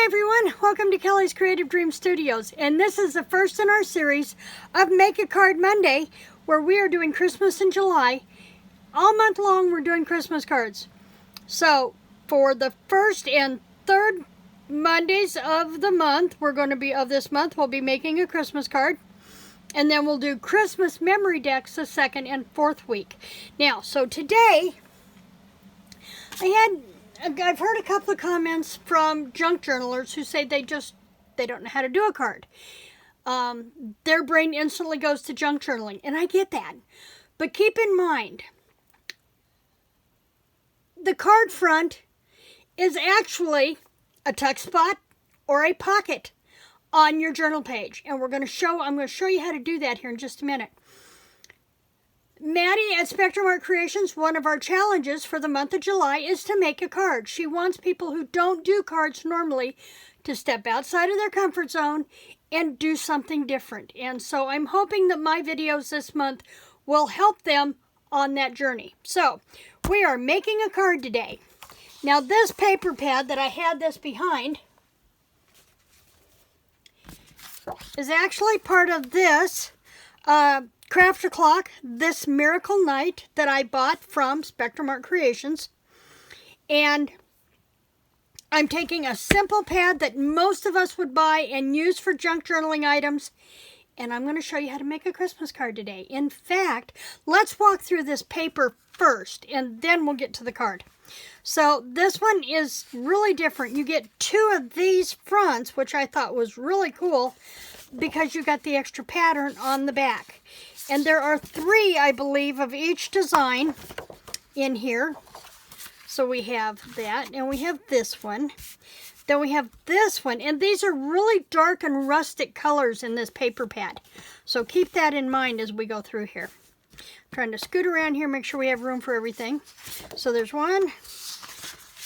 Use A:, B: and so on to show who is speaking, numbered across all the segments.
A: Hi everyone, welcome to Kelly's Creative Dream Studios, and this is the first in our series of Make a Card Monday, where we are doing Christmas in July. All month long we're doing Christmas cards. So for the first and third Mondays of the month, we'll be making a Christmas card. And then we'll do Christmas memory decks the second and fourth week. Now, so today, I've heard a couple of comments from junk journalers who say they don't know how to do a card. Their brain instantly goes to junk journaling, and I get that. But keep in mind, the card front is actually a tuck spot or a pocket on your journal page, and I'm going to show you how to do that here in just a minute. Maddie at Spectrum Art Creations, one of our challenges for the month of July is to make a card. She wants people who don't do cards normally to step outside of their comfort zone and do something different. And so I'm hoping that my videos this month will help them on that journey. So we are making a card today. Now this paper pad that I had this behind is actually part of this Crafter Clock, this Miracle Night that I bought from Spectrum Art Creations. And I'm taking a simple pad that most of us would buy and use for junk journaling items, and I'm going to show you how to make a Christmas card today. In fact, let's walk through this paper first, and then we'll get to the card. So this one is really different. You get two of these fronts, which I thought was really cool because you got the extra pattern on the back. And there are three, I believe, of each design in here. So we have that, and we have this one. Then we have this one, and these are really dark and rustic colors in this paper pad. So keep that in mind as we go through here. Trying to scoot around here, make sure we have room for everything. So there's one,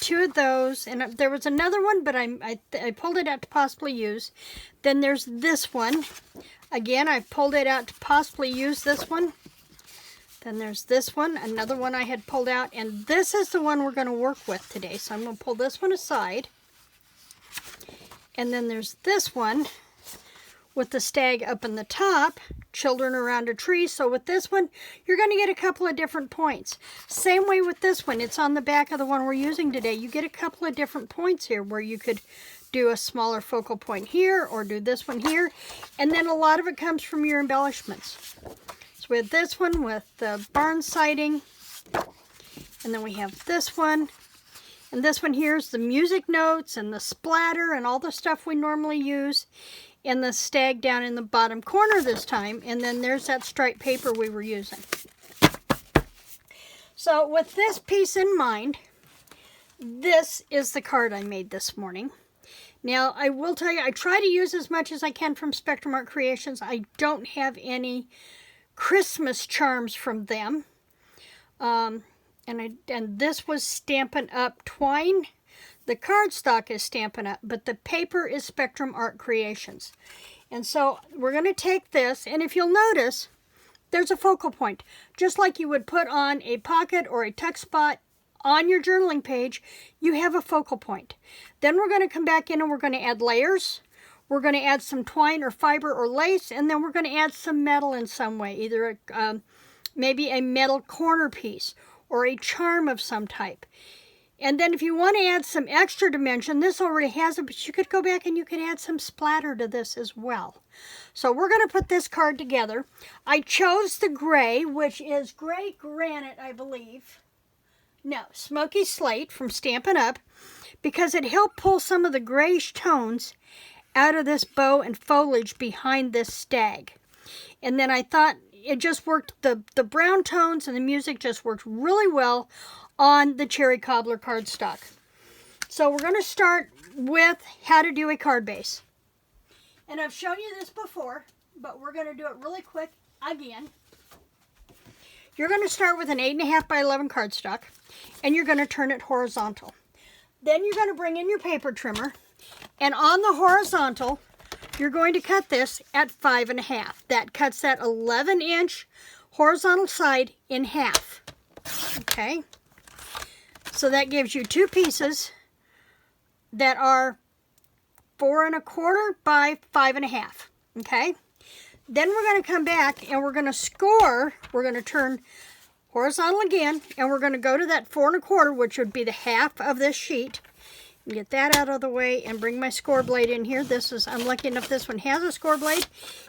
A: two of those, and there was another one, but I pulled it out to possibly use. Then there's this one. Again, I pulled it out to possibly use this one. Then there's this one, another one I had pulled out, and this is the one we're going to work with today. So I'm going to pull this one aside. And then there's this one with the stag up in the top, children around a tree. So with this one, you're going to get a couple of different points. Same way with this one. It's on the back of the one we're using today. You get a couple of different points here where you could do a smaller focal point here or do this one here. And then a lot of it comes from your embellishments. So we have this one with the barn siding. And then we have this one. And this one here is the music notes and the splatter and all the stuff we normally use. And the stag down in the bottom corner this time. And then there's that striped paper we were using. So with this piece in mind, this is the card I made this morning. Now, I will tell you, I try to use as much as I can from Spectrum Art Creations. I don't have any Christmas charms from them. And this was Stampin' Up twine. The cardstock is Stampin' Up, but the paper is Spectrum Art Creations. And so we're going to take this, and if you'll notice, there's a focal point. Just like you would put on a pocket or a tuck spot on your journaling page, you have a focal point. Then we're going to come back in and we're going to add layers. We're going to add some twine or fiber or lace, and then we're going to add some metal in some way, either maybe a metal corner piece or a charm of some type. And then if you want to add some extra dimension, this already has it, but you could go back and you could add some splatter to this as well. So we're going to put this card together. I chose the gray, which is gray granite, I believe. No, Smoky Slate from Stampin' Up, because it helped pull some of the grayish tones out of this bow and foliage behind this stag. And then I thought it just worked, the brown tones and the music just worked really well on the Cherry Cobbler cardstock. So we're going to start with how to do a card base. And I've shown you this before, but we're going to do it really quick again. You're going to start with an 8.5 by 11 cardstock, and you're going to turn it horizontal. Then you're going to bring in your paper trimmer, and on the horizontal, you're going to cut this at 5.5. That cuts that 11-inch horizontal side in half. Okay? So that gives you two pieces that are 4 1/4 by 5 1/2. Okay. Then we're going to come back and we're going to score. We're going to turn horizontal again, and we're going to go to that 4 1/4, which would be the half of this sheet. Get that out of the way and bring my score blade in here. I'm lucky enough this one has a score blade.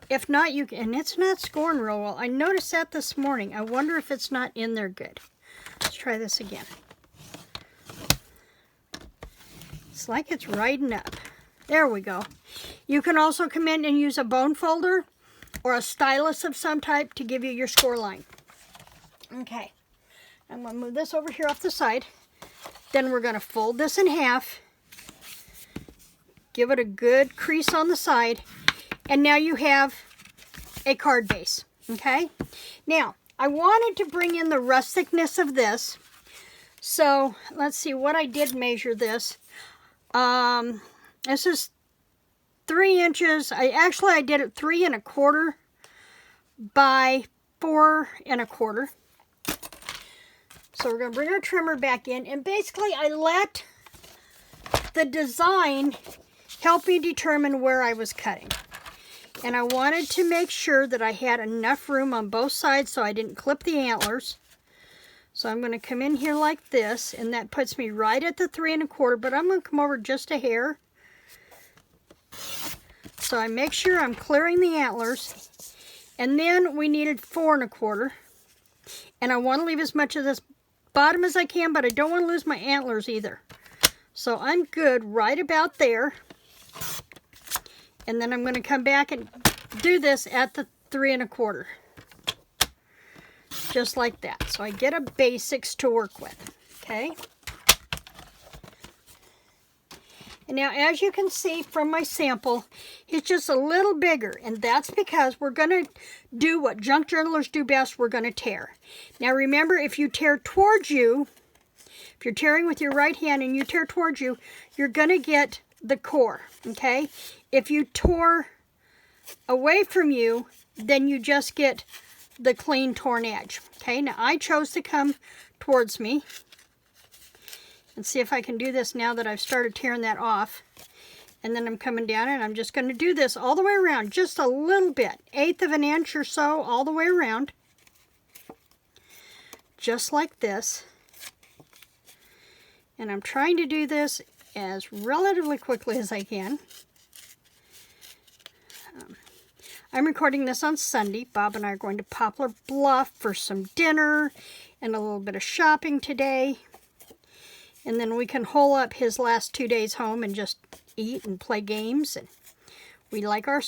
A: If not, you can, and it's not scoring real well. I noticed that this morning. I wonder if it's not in there good. Let's try this again. It's like it's riding up. There we go. You can also come in and use a bone folder or a stylus of some type to give you your score line. Okay, I'm going to move this over here off the side. Then we're going to fold this in half. Give it a good crease on the side. And now you have a card base. Okay, now I wanted to bring in the rusticness of this. So let's see what I did measure this. This is 3 inches. I did it 3 1/4 by 4 1/4. So we're going to bring our trimmer back in, and basically I let the design help me determine where I was cutting. And I wanted to make sure that I had enough room on both sides so I didn't clip the antlers. So I'm going to come in here like this, and that puts me right at the 3 1/4, but I'm going to come over just a hair. So I make sure I'm clearing the antlers. And then we needed 4 1/4. And I want to leave as much of this bottom as I can, but I don't want to lose my antlers either. So I'm good right about there. And then I'm going to come back and do this at the 3 1/4. Just like that. So I get a basics to work with. Okay. And now, as you can see from my sample, it's just a little bigger, and that's because we're going to do what junk journalers do best. We're going to tear. Now remember, if you tear towards you, if you're tearing with your right hand and you tear towards you, you're going to get the core, okay? If you tore away from you, then you just get the clean torn edge, okay? Now I chose to come towards me. And see if I can do this now that I've started tearing that off. And then I'm coming down, and I'm just going to do this all the way around, just a little bit, 1/8 of an inch or so all the way around. Just like this. And I'm trying to do this as relatively quickly as I can. I'm recording this on Sunday. Bob and I are going to Poplar Bluff for some dinner and a little bit of shopping today. And then we can hole up his last 2 days home and just eat and play games. And we like our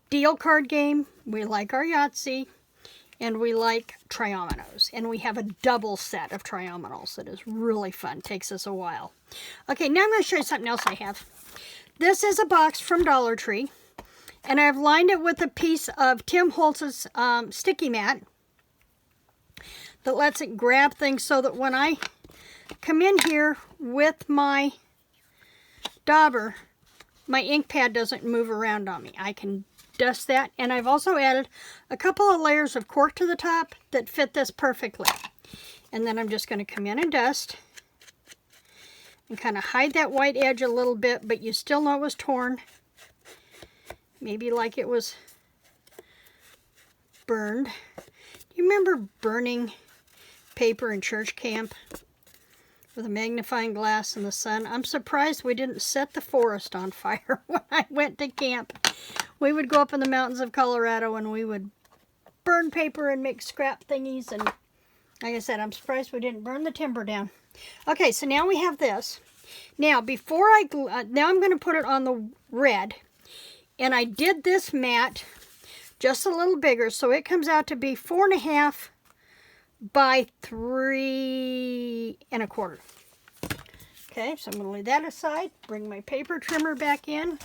A: deal card game. We like our Yahtzee. And we like triominoes. And we have a double set of triominoes that is really fun. Takes us a while. Okay, now I'm going to show you something else I have. This is a box from Dollar Tree. And I've lined it with a piece of Tim Holtz's sticky mat that lets it grab things so that when I come in here with my dauber, my ink pad doesn't move around on me. I can dust that, and I've also added a couple of layers of cork to the top that fit this perfectly. And then I'm just going to come in and dust and kind of hide that white edge a little bit, but you still know it was torn. Maybe like it was burned. Do you remember burning paper in church camp with a magnifying glass in the sun? I'm surprised we didn't set the forest on fire when I went to camp. We would go up in the mountains of Colorado and we would burn paper and make scrap thingies. And like I said, I'm surprised we didn't burn the timber down. Okay, so now we have this. Now, before I glue, now I'm going to put it on the red. And I did this mat just a little bigger, so it comes out to be 4 1/2 by 3 1/4. Okay, so I'm going to lay that aside, bring my paper trimmer back in.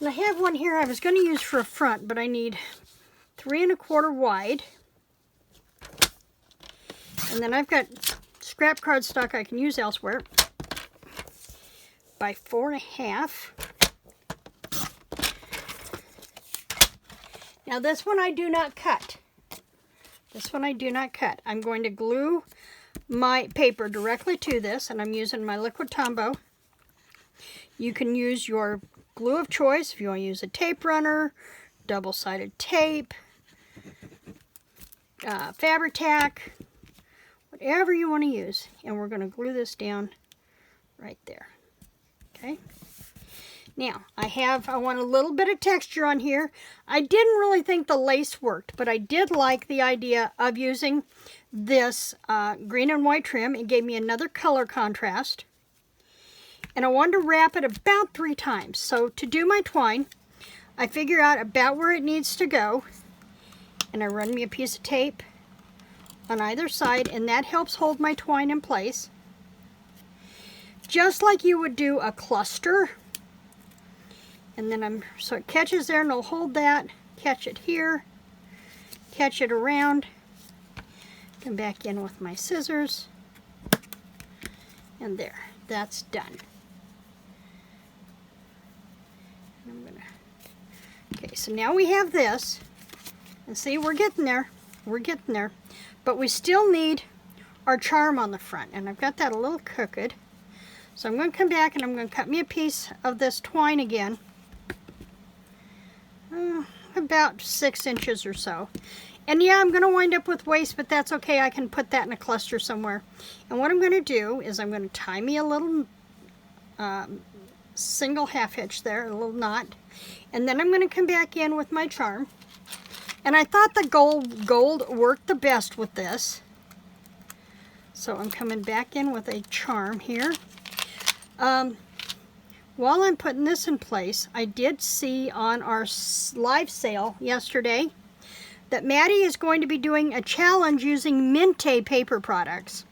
A: And I have one here I was going to use for a front, but I need 3 1/4 wide. And then I've got scrap cardstock I can use elsewhere by 4 1/2. Now this one I do not cut. This one I do not cut. I'm going to glue my paper directly to this, and I'm using my liquid Tombow. You can use your glue of choice if you want to use a tape runner, double-sided tape, Fabri-Tac, whatever you want to use. And we're going to glue this down right there. Okay. Now, I want a little bit of texture on here. I didn't really think the lace worked, but I did like the idea of using this green and white trim. It gave me another color contrast. And I wanted to wrap it about 3 times. So to do my twine, I figure out about where it needs to go. And I run me a piece of tape on either side, and that helps hold my twine in place. Just like you would do a cluster. And then so it catches there, and I'll hold that, catch it here, catch it around, come back in with my scissors, and there, that's done. Okay, so now we have this, and see, we're getting there, but we still need our charm on the front, and I've got that a little crooked, so I'm going to come back and I'm going to cut me a piece of this twine again, about 6 inches or so, and yeah, I'm going to wind up with waste, but that's okay, I can put that in a cluster somewhere. And what I'm going to do is I'm going to tie me a little single half hitch there, a little knot, and then I'm going to come back in with my charm. And I thought the gold worked the best with this, so I'm coming back in with a charm here. While I'm putting this in place, I did see on our live sale yesterday that Maddie is going to be doing a challenge using Minte paper products.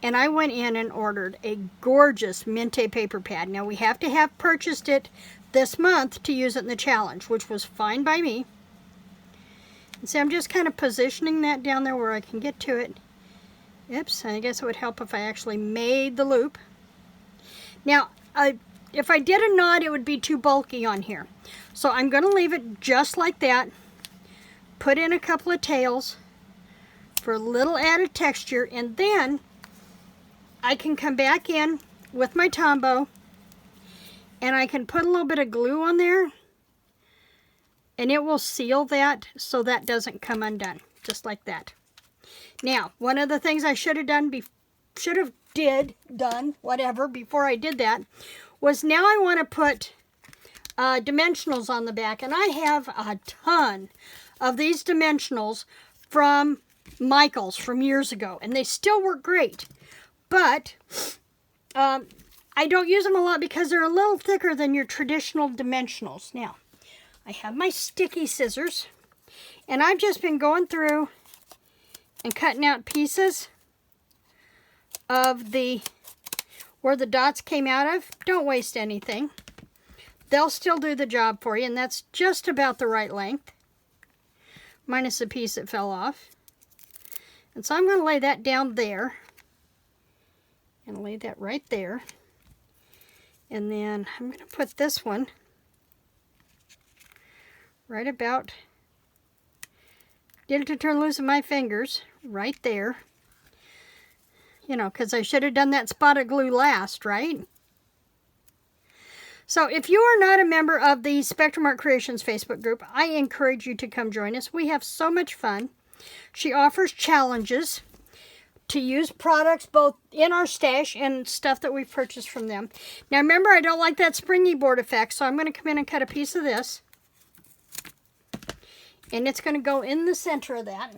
A: And I went in and ordered a gorgeous Minte paper pad. Now, we have to have purchased it this month to use it in the challenge, which was fine by me. And see, I'm just kind of positioning that down there where I can get to it. Oops, I guess it would help if I actually made the loop. Now, if I did a knot, it would be too bulky on here. So I'm going to leave it just like that. Put in a couple of tails for a little added texture, and then I can come back in with my Tombow, and I can put a little bit of glue on there, and it will seal that so that doesn't come undone, just like that. Now, one of the things I should have done, before I did that, was now I want to put dimensionals on the back, and I have a ton of these dimensionals from Michaels from years ago, and they still work great. But I don't use them a lot because they're a little thicker than your traditional dimensionals. Now, I have my sticky scissors, and I've just been going through and cutting out pieces of where the dots came out of. Don't waste anything. They'll still do the job for you, and that's just about the right length, minus a piece that fell off. And so I'm going to lay that down there, and lay that right there. And then I'm going to put this one right about, get it to turn loose of my fingers, right there. You know, because I should have done that spot of glue last, right? So if you are not a member of the Spectrum Art Creations Facebook group, I encourage you to come join us. We have so much fun. She offers challenges to use products both in our stash and stuff that we've purchased from them. Now remember, I don't like that springy board effect, so I'm going to come in and cut a piece of this. And it's going to go in the center of that.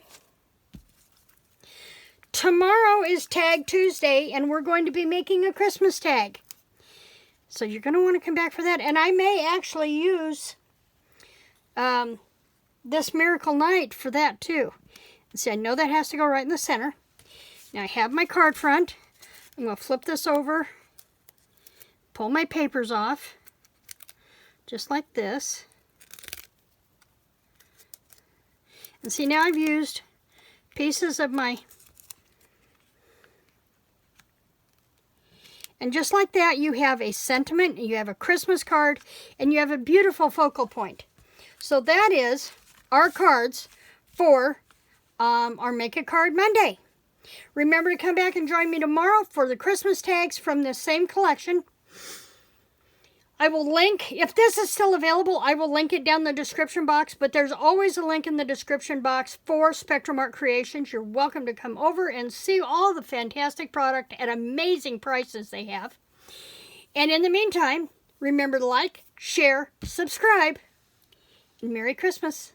A: Tomorrow is Tag Tuesday, and we're going to be making a Christmas tag. So you're going to want to come back for that. And I may actually use this Miracle Night for that too. And see, I know that has to go right in the center. Now I have my card front. I'm going to flip this over, pull my papers off, just like this. And see, now I've used pieces of my, and just like that, you have a sentiment, you have a Christmas card, and you have a beautiful focal point. So that is our cards for our Make a Card Monday. Remember to come back and join me tomorrow for the Christmas tags from this same collection. I will link, if this is still available, I will link it down in the description box, but there's always a link in the description box for Spectrum Art Creations. You're welcome to come over and see all the fantastic product at amazing prices they have. And in the meantime, remember to like, share, subscribe, and Merry Christmas.